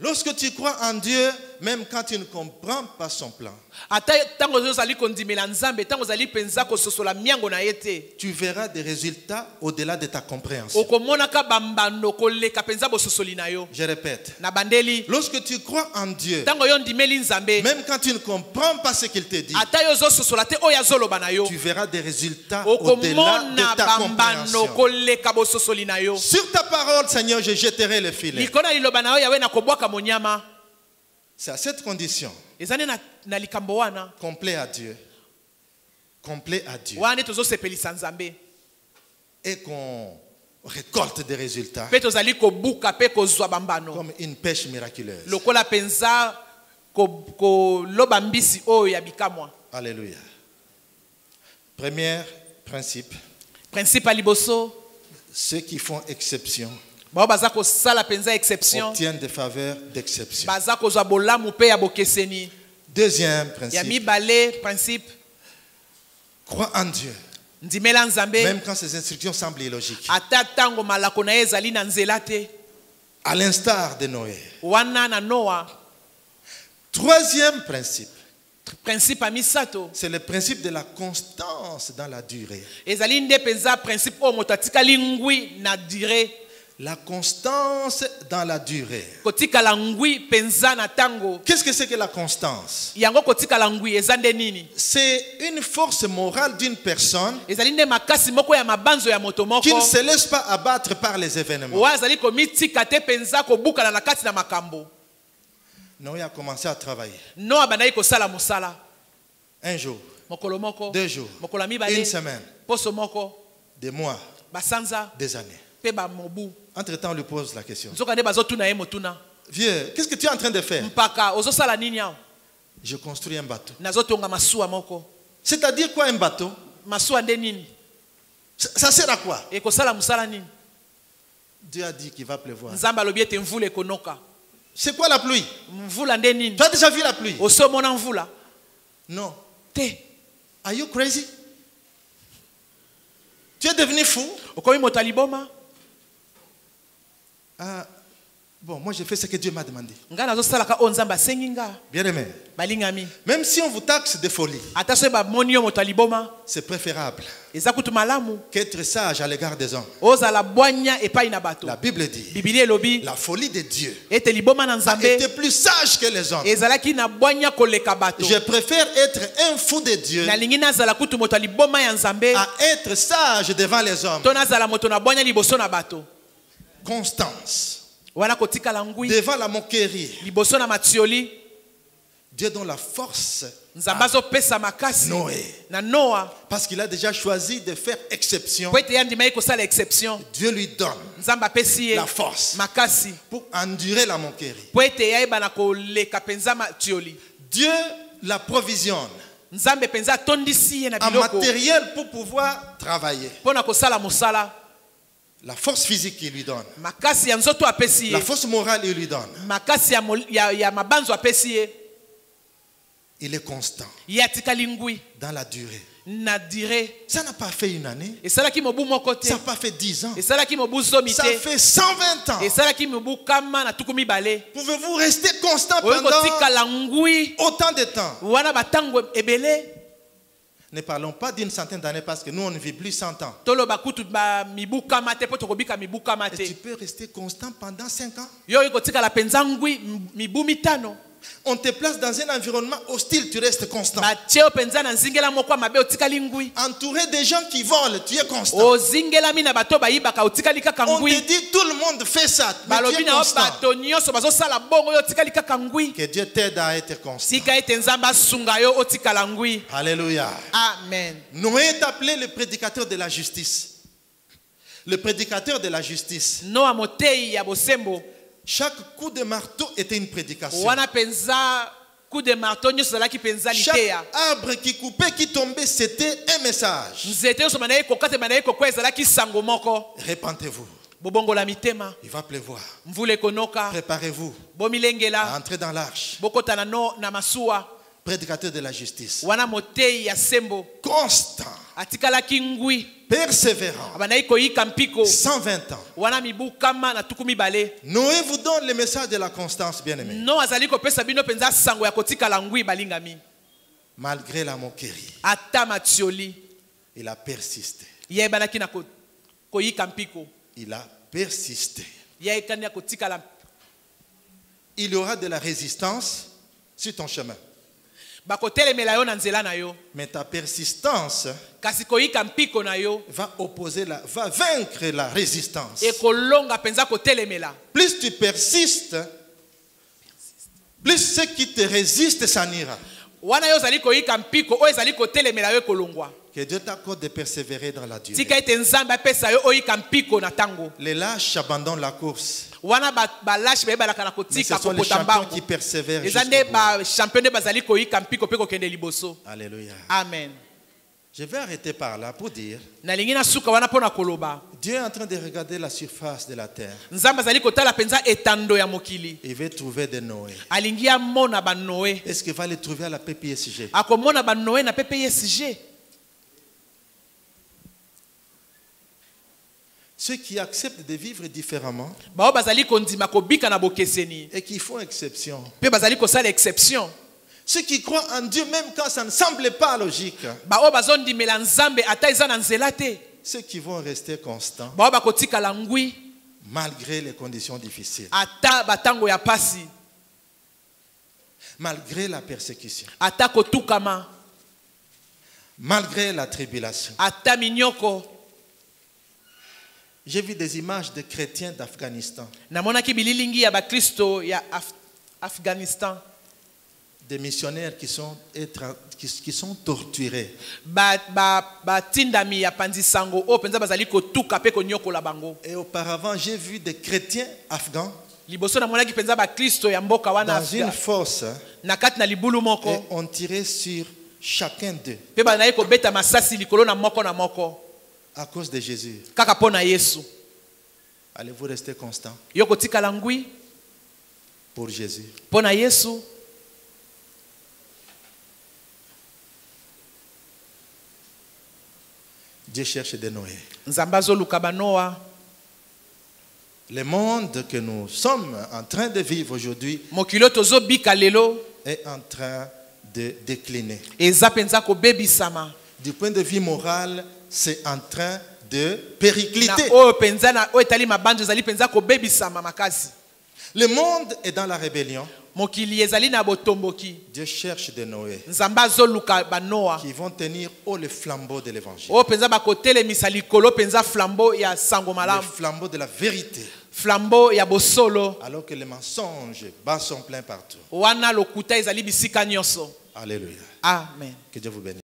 S1: Lorsque tu crois en Dieu, même quand tu ne comprends pas son plan,
S2: Ata tango ozali kondimela Nzambe, tango ozali penza kososola miango na ye te.
S1: tu verras des résultats au-delà de ta compréhension.
S2: Okomonaka bambando koleka penza bososoli na yo.
S1: Je répète,
S2: Na bandeli,
S1: lorsque tu crois en Dieu,
S2: tango yo ndimeli Nzambe,
S1: même quand tu ne comprends pas ce qu'il te dit,
S2: ata yo ozososola te oyo azoloba na yo.
S1: tu verras des résultats au-delà
S2: Okomona
S1: de ta
S2: bambando
S1: compréhension.
S2: koleka bososoli na yo.
S1: Sur ta parole, Seigneur, je jetterai le filet.
S2: Likona liloba na yo yawe na kobwaka monyama.
S1: C'est à cette condition,
S2: Ezane na likambo wana.
S1: complet à Dieu, complet à Dieu,
S2: Wana tozosepelisa Nzambe.
S1: et qu'on récolte des résultats
S2: Pe tozali kobuka pe kozwa bambano.
S1: comme une pêche miraculeuse.
S2: Lokola penza ko loba mbisi oyo ya bikamwa.
S1: Alléluia. Premier principe,
S2: Principe à liboso,
S1: ceux qui font exception
S2: bao baza ko sala penza exception.
S1: obtiennent des faveurs d'exception.
S2: Baza kozwa bolamu pe ya bokeseni.
S1: Deuxième
S2: Ya
S1: principe,
S2: mibale principe,
S1: crois en Dieu,
S2: ndimela nzambe.
S1: même quand ses instructions semblent illogiques.
S2: Ata tango malako na ye ezali na nzela te.
S1: À l'instar de Noé.
S2: Wana na Noa.
S1: Troisième principe,
S2: Principe à misato.
S1: c'est le principe de la constance dans la durée.
S2: Ezali nde penza principe o moto atikali ngwi na dire.
S1: La constance dans la durée.
S2: Kotikala ngwi penza na tango.
S1: Qu'est-ce que c'est que la constance?
S2: Yango kotikala ngwi ezande nini?
S1: C'est une force morale d'une personne
S2: Ezali nde makasi moko ya mabanzo ya moto moko.
S1: qui ne se laisse pas abattre par les événements.
S2: Wa ezali komitika te penza kobuka na kati na makambo.
S1: Noé a commencé à travailler.
S2: Noa bandai kosala musala.
S1: Un jour,
S2: Mokolo moko.
S1: 2 jours,
S2: Mokolo mibale.
S1: une semaine,
S2: Poso moko.
S1: des mois,
S2: Basanza.
S1: des années.
S2: Pe ba mobu.
S1: Entre-temps, on lui pose la question.
S2: Nzoka nde bazotuna ye motuna.
S1: Vieux, qu'est-ce que tu es en train de faire?
S2: Mpaka ozosala nini yao?
S1: Je construis un bateau.
S2: Nazotonga masuwa moko.
S1: C'est-à-dire quoi un bateau?
S2: Masuwa nde nini?
S1: Ça sert à quoi?
S2: E kosala musala nini?
S1: Dieu a dit qu'il va pleuvoir.
S2: Nzamba alobi ete mvula ekonoka.
S1: C'est quoi la pluie?
S2: Mvula nde nini?
S1: Tu as déjà vu la pluie?
S2: Osomona mvula?
S1: Non.
S2: Te.
S1: Are you crazy? Tu es devenu fou?
S2: Okomi moto aliboma?
S1: Ah, bon, moi j'ai fait ce que Dieu m'a demandé.
S2: Nga nazosalaka o nzamba asengi nga.
S1: Bien aimé.
S2: Balingami.
S1: Même si on vous taxe de folie,
S2: Ata so bamoni yo moto aliboma,
S1: c'est préférable
S2: eza kutu malamu.
S1: qu'être sage à l'égard des hommes.
S2: Ozala bwanya epai na bato.
S1: La Bible dit,
S2: Biblia elobi
S1: la folie de Dieu
S2: ete liboma na
S1: a
S2: nzambe
S1: été plus sage que les hommes.
S2: ezalaki na bwanya koleka bato.
S1: Je préfère être un fou de Dieu
S2: Nalingi nazala kutu moto aliboma ya nzambe
S1: à être sage devant les hommes.
S2: to nazala moto na bwanya liboso na bato.
S1: Constance.
S2: Wana kotikala ngwi
S1: Devant la moquerie.
S2: liboso na matioli.
S1: Dieu donne la force
S2: Nzambe
S1: à
S2: azopesa makasi
S1: Noé.
S2: na Noa
S1: Parce qu'il a déjà choisi de faire exception.
S2: po ete yandima ye kosala exception.
S1: Dieu lui donne
S2: Nzambe apesi ye
S1: la force
S2: makasi
S1: pour endurer la moquerie.
S2: po ete yayeba na koleka penza matioli.
S1: Dieu la provisionne
S2: Nzambe penza atondisi ye na
S1: en
S2: biloko
S1: matériel pour pouvoir travailler.
S2: mpo na kosala mosala.
S1: La force physique qu'il lui donne.
S2: Makasi ya nzoto apesi
S1: La
S2: ye.
S1: force morale il lui donne.
S2: Makasi ya mabanzo apesi ye.
S1: Il est constant
S2: Ye atikali ngwi
S1: dans la durée.
S2: na dire.
S1: Ça n'a pas fait une année.
S2: Esalaki mobu moko te.
S1: Ça n'a pas fait 10 ans.
S2: Esalaki mobu zomi
S1: Ça
S2: te.
S1: fait 120 ans.
S2: Esalaki mobu kama na tuku mibale.
S1: Pouvez-vous rester constant
S2: Oyo
S1: pendant
S2: kotikala ngwi
S1: autant de temps?
S2: wana batango ebele.
S1: Ne parlons pas d'une centaine d'années parce que nous on ne vit plus 100 ans.
S2: Toloba kutu ba mibu kama te po tokobika mibu kama
S1: Et
S2: te.
S1: tu peux rester constant pendant 5 ans.
S2: Yo kotikala penza ngwi mibu mitano.
S1: On te place dans un environnement hostile, tu restes constant.
S2: Batio penza na nzingela moko mabe otikali ngwi.
S1: Entouré des gens qui volent, tu es constant.
S2: Ozingela mina bato bayibaka otikali kaka
S1: On te
S2: ngwi.
S1: dit tout le monde fait ça, mais tu
S2: Balobi
S1: es
S2: na
S1: constant.
S2: bato nyonso bazosala bongo yo otikali kaka ngwi.
S1: Que Dieu t'aide à être constant.
S2: Sika ete nzamba sunga yo otikala ngwi.
S1: Alléluia.
S2: Amen.
S1: Noé est appelé le prédicateur de la justice. Le prédicateur de la justice.
S2: Noa motei ya bosembo.
S1: Chaque coup de marteau était une prédication.
S2: Wana penza coup de marteau nyonso zalaki penza
S1: Chaque
S2: liteya.
S1: arbre qui coupait, qui tombait, c'était un message.
S2: Nzete nyonso bana ye kokate bana ye kokwa ezalaki sango moko.
S1: Répentez-vous.
S2: Bobongola mitema.
S1: Il va pleuvoir.
S2: Mvula ekonoka.
S1: Préparez-vous à
S2: Bomilengela.
S1: entrer dans l'arche.
S2: Bokota na masuwa.
S1: Prédicateur de la justice.
S2: Wana motei ya sembo.
S1: Constant.
S2: Atikalaki ngwi.
S1: Persévérant.
S2: Bana ye koyika mpiko.
S1: 120 ans.
S2: Wana mibu kama na tuku mibale.
S1: Noé vous donne le message de la constance, bien-aimé.
S2: No azali kopesa bino penza sango ya kotikala ngwi balingami.
S1: Malgré la moquerie,
S2: Ata matioli.
S1: il a persisté.
S2: Yebanaki na koyika mpiko.
S1: Il a persisté.
S2: Yekani ya kotikala.
S1: Il y aura de la résistance sur ton chemin.
S2: Bakotelemela yo na nzela na yo.
S1: Mais ta persistance
S2: Kasi koyika mpiko na yo.
S1: va vaincre la résistance.
S2: Ekolonga penza kotelemela.
S1: Plus tu persistes, plus ce qui te résiste s'en ira.
S2: Wana yo zali koyika mpiko o ezali kotelemela yo kolongwa.
S1: Que Dieu t'accorde de persévérer dans la durée.
S2: tika ete nzambe apesa yo oyika mpiko na tango.
S1: Les lâches abandonnent la course.
S2: Wana balashi bayebalaka na
S1: Mais ce
S2: kotika
S1: sont les
S2: kokota
S1: champions
S2: mbango.
S1: qui persévèrent
S2: eza
S1: jusqu'au
S2: nde
S1: bout.
S2: bachampion nde bazali koyika mpiko mpe kokende liboso.
S1: Alléluia.
S2: Amen.
S1: Je vais arrêter par là pour dire,
S2: nalingi nasuka wana mpo na koloba
S1: Dieu est en train de regarder la surface de la terre.
S2: nzambe azali kotala mpenza etando ya mokili.
S1: Il veut trouver des Noé.
S2: alingi amona banoe.
S1: Est-ce qu'il va les trouver à la PPSG?
S2: akomona banoe na ppsg.
S1: Ceux qui acceptent de vivre différemment
S2: bao bazali kondima kobika na bokeseni
S1: et qui font exception.
S2: mpe bazali kosala exception.
S1: Ceux qui croient en Dieu même quand ça ne semble pas logique.
S2: bao bazondimela nzambe ata eza na nzela te.
S1: Ceux qui vont rester constants
S2: bao bakotikala ngwi
S1: malgré les conditions difficiles.
S2: ata batango ya pasi,
S1: Malgré la persécution.
S2: ata kotukama,
S1: Malgré la tribulation.
S2: ata minyoko.
S1: J'ai vu des images de chrétiens d'Afghanistan.
S2: namonaki bililingi ya bakristo ya afghanistan.
S1: Des missionnaires qui sont torturés.
S2: batindami ya panzisango oyo mpenza bazali kotuka mpe konyokola bango.
S1: Et auparavant, j'ai vu des chrétiens afghans
S2: liboso namonaki mpenza bakristo ya mboka wana
S1: dans une fosse
S2: na kati na libulu
S1: et
S2: moko
S1: on tirait sur chacun d'eux
S2: mpe bazali kobeta masasi likolo na moko
S1: à cause de Jésus.
S2: kaka mpo na yesu.
S1: Allez-vous rester constant
S2: yo kotikala ngwi
S1: pour Jésus?
S2: mpo na yesu.
S1: Dieu cherche des Noé.
S2: nzambe azoluka banoa.
S1: Le monde que nous sommes en train de vivre aujourd'hui
S2: mokili oyo tozobika lelo
S1: est en train de décliner.
S2: eza mpenza kobebisama.
S1: Du point de vue moral, c'est en train de
S2: na
S1: péricliter.
S2: oyo mpenza na oyo etali mabanzo ezali mpenza kobebisama makasi.
S1: Le monde est dans la rébellion.
S2: mokili ezali na botomboki.
S1: Dieu cherche des Noé
S2: nzambe azoluka banoa
S1: qui vont tenir haut le flambeau de l'évangile.
S2: oyo mpenza bakotelemisa likolo mpenza flambo ya sango
S1: Le
S2: malamu,
S1: flambeau de la vérité.
S2: flambo ya bosolo,
S1: Alors que les mensonges battent son plein partout.
S2: wana lokuta ezali bisika nyonso.
S1: Alléluia.
S2: Amen.
S1: Que Dieu vous bénisse.